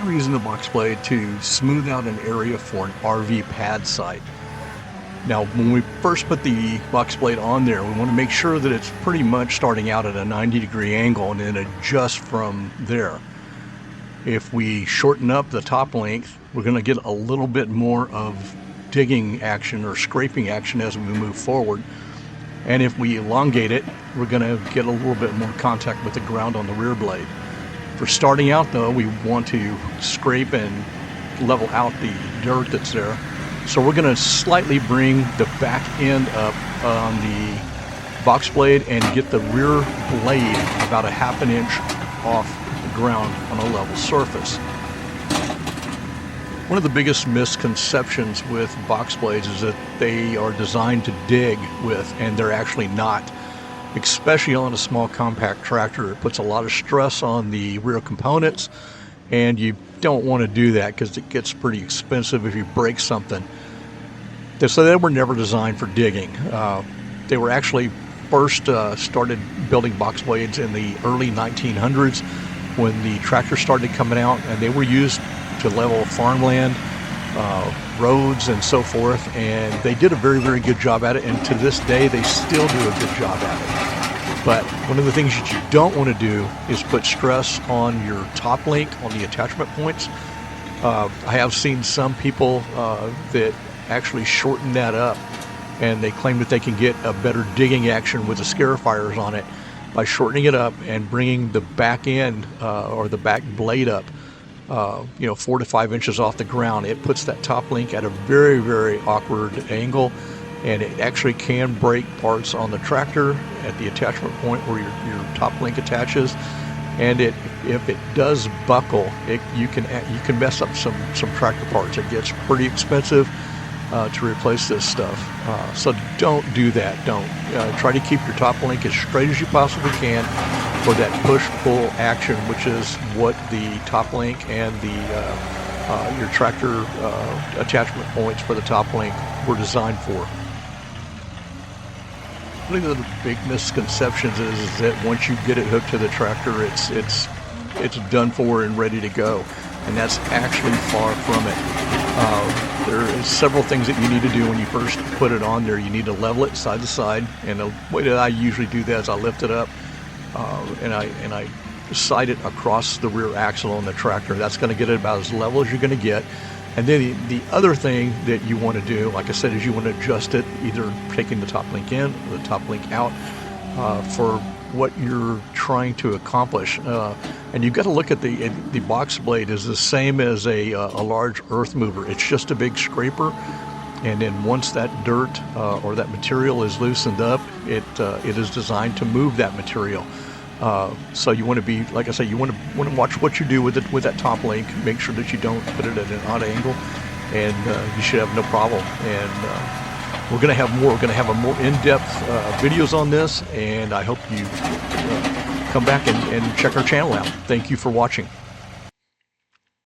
We're using the box blade to smooth out an area for an RV pad site. Now, when we first put the box blade on there, we want to make sure that it's pretty much starting out at a 90-degree angle and then adjust from there. If we shorten up the top length, we're going to get a little bit more of digging action or scraping action as we move forward. And if we elongate it, we're going to get a little bit more contact with the ground on the rear blade. For starting out though, we want to scrape and level out the dirt that's there. So we're going to slightly bring the back end up on the box blade and get the rear blade about a ½ inch off the ground on a level surface. One of the biggest misconceptions with box blades is that they are designed to dig with, and they're actually not. Especially on a small compact tractor, it puts a lot of stress on the rear components, and you don't want to do that because it gets pretty expensive if you break something. So they were never designed for digging. They were actually first started building box blades in the early 1900s when the tractors started coming out, and they were used to level farmland, roads and so forth, and they did a very, very good job at it, and to this day they still do a good job at it. But one of the things that you don't want to do is put stress on your top link, on the attachment points. I have seen some people that actually shorten that up, and they claim that they can get a better digging action with the scarifiers on it by shortening it up and bringing the back end or the back blade up 4 to 5 inches off the ground. It puts that top link at a very, very awkward angle, and it actually can break parts on the tractor at the attachment point where your top link attaches. And if it does buckle, you can mess up some tractor parts. It gets pretty expensive to replace this stuff. So don't do that. Don't try to keep your top link as straight as you possibly can for that push-pull action, which is what the top link and your tractor attachment points for the top link were designed for. One of the big misconceptions is that once you get it hooked to the tractor, it's done for and ready to go, and that's actually far from it. There is several things that you need to do when you first put it on there. You need to level it side to side, and the way that I usually do that is I lift it up and I side it across the rear axle on the tractor. That's going to get it about as level as you're going to get. And then the other thing that you want to do, like I said, is you want to adjust it, either taking the top link in or the top link out for what you're trying to accomplish. And you've got to look at the box blade is the same as a large earth mover. It's just a big scraper, and then once that dirt or that material is loosened up, it is designed to move that material. So you want to be, like I say, you want to watch what you do with that top link. Make sure that you don't put it at an odd angle, and you should have no problem. And we're going to have more. We're going to have a more in-depth videos on this, and I hope you come back and check our channel out. Thank you for watching.